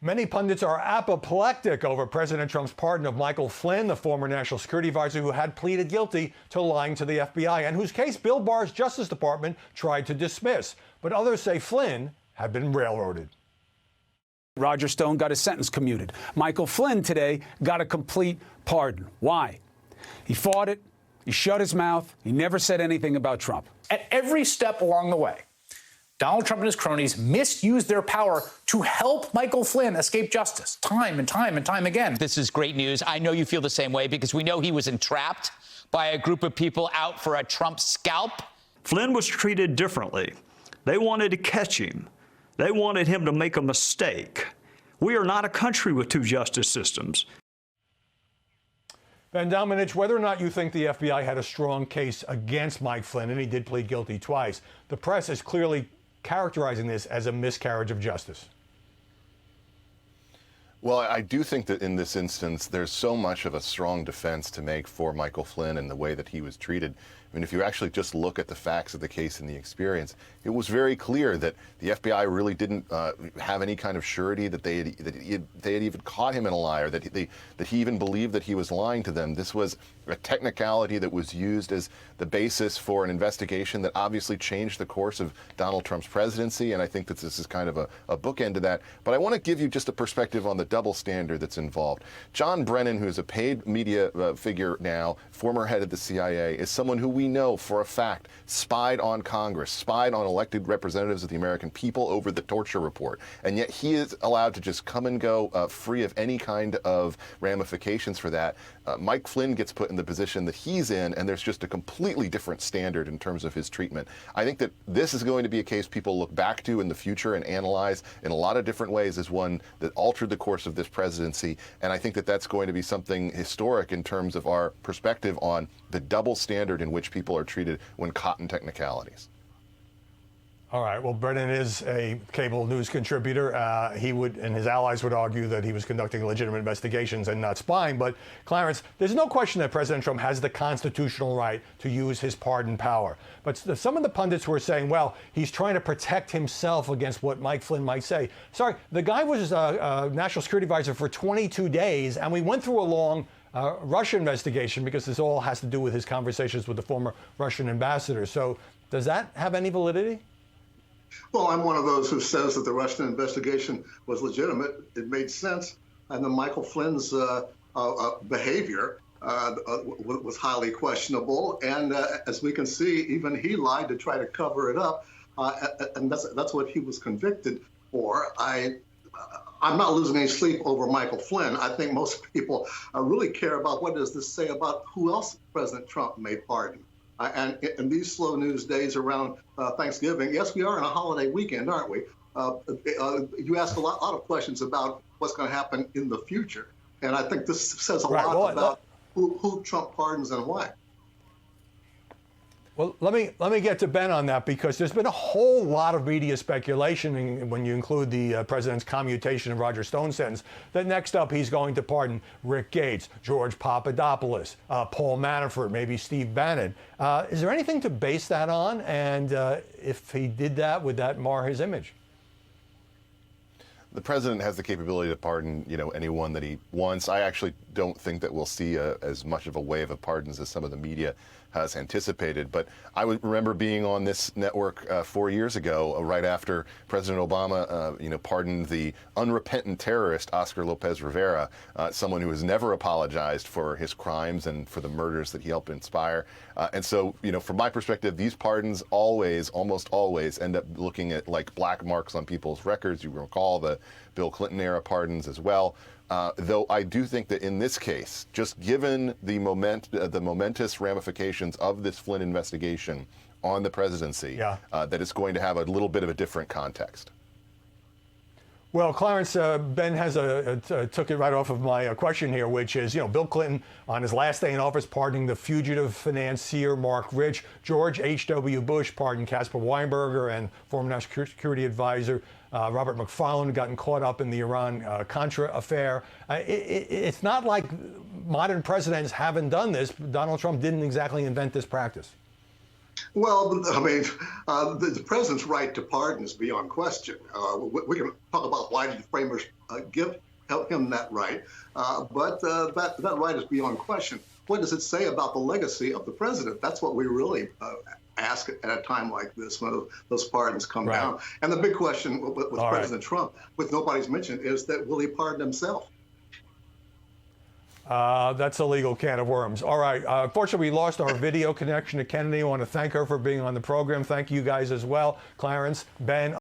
Many pundits are apoplectic over President Trump's pardon of Michael Flynn, the former national security advisor who had pleaded guilty to lying to the FBI and whose case Bill Barr's Justice Department tried to dismiss. But others say Flynn had been railroaded. Roger Stone got his sentence commuted. Michael Flynn today got a complete pardon. Why? He fought it. He shut his mouth. He never said anything about Trump. At every step along the way, Donald Trump and his cronies misused their power to help Michael Flynn escape justice time and time and time again. This is great news. I know you feel the same way because we know he was entrapped by a group of people out for a Trump scalp. Flynn was treated differently. They wanted to catch him. They wanted him to make a mistake. We are not a country with two justice systems. Ben Domenech, whether or not you think the FBI had a strong case against Mike Flynn, and he did plead guilty twice, the press is clearly characterizing this as a miscarriage of justice. Well, I do think that in this instance, there's so much of a strong defense to make for Michael Flynn and the way that he was treated. I mean, if you actually just look at the facts of the case and the experience, it was very clear that the FBI really didn't have any kind of surety that they had even caught him in a lie, or that he even believed that he was lying to them. This was a technicality that was used as the basis for an investigation that obviously changed the course of Donald Trump's presidency, and I think that this is kind of a bookend to that. But I want to give you just a perspective on the double standard that's involved. John Brennan, who's a paid media figure now, former head of the CIA, is someone who we know for a fact spied on Congress, spied on elected representatives of the American people over the torture report. And yet he is allowed to just come and go free of any kind of ramifications for that. Mike Flynn gets put in the position that he's in, and there's just a completely different standard in terms of his treatment. I think that this is going to be a case people look back to in the future and analyze in a lot of different ways as one that altered the course of this presidency. And I think that that's going to be something historic in terms of our perspective on the double standard in which people are treated when caught in technicalities. All right. Well, Brennan is a cable news contributor. He would, and his allies would argue that he was conducting legitimate investigations and not spying. But, Clarence, there's no question that President Trump has the constitutional right to use his pardon power. But some of the pundits were saying, well, he's trying to protect himself against what Mike Flynn might say. Sorry, the guy was a national security advisor for 22 days, and we went through a long Russia investigation because this all has to do with his conversations with the former Russian ambassador. So does that have any validity? Well, I'm one of those who says that the Russian investigation was legitimate. It made sense. And then Michael Flynn's behavior was highly questionable. And as we can see, even he lied to try to cover it up. And that's what he was convicted for. I'm not losing any sleep over Michael Flynn. I think most people really care about what does this say about who else President Trump may pardon. And in these slow news days around Thanksgiving, yes, we are in a holiday weekend, aren't we? You asked a lot of questions about what's going to happen in the future. And I think this says a lot about who Trump pardons and why. Well, let me get to Ben on that, because there's been a whole lot of media speculation, when you include the president's commutation of Roger Stone's sentence, that next up he's going to pardon Rick Gates, George Papadopoulos, Paul Manafort, maybe Steve Bannon. Is there anything to base that on? And if he did that, would that mar his image? The president has the capability to pardon, anyone that he wants. I actually don't think that we'll see as much of a wave of pardons as some of the media has anticipated. But I would remember being on this network 4 years ago, right after President Obama, pardoned the unrepentant terrorist Oscar Lopez Rivera, someone who has never apologized for his crimes and for the murders that he helped inspire. And so, from my perspective, these pardons almost always end up looking at like black marks on people's records. You recall the Bill Clinton era pardons as well. Though I do think that in this case, just given the momentous ramifications of this Flynn investigation on the presidency, that it's going to have a little bit of a different context. Well, Clarence, Ben has took it right off of my question here, which is, Bill Clinton on his last day in office pardoning the fugitive financier Mark Rich, George H.W. Bush pardoned Caspar Weinberger, and former national security advisor Robert McFarlane gotten caught up in the Iran-Contra affair. It's not like modern presidents haven't done this. Donald Trump didn't exactly invent this practice. Well, I mean, the president's right to pardon is beyond question. We can talk about why did the framers help him that right, but that right is beyond question. What does it say about the legacy of the president? That's what we really ask at a time like this when those pardons come down. And the big question with President Trump, which nobody's mentioned, is that will he pardon himself? That's a legal can of worms. All right. Unfortunately, we lost our video connection to Kennedy. I want to thank her for being on the program. Thank you guys as well. Clarence, Ben.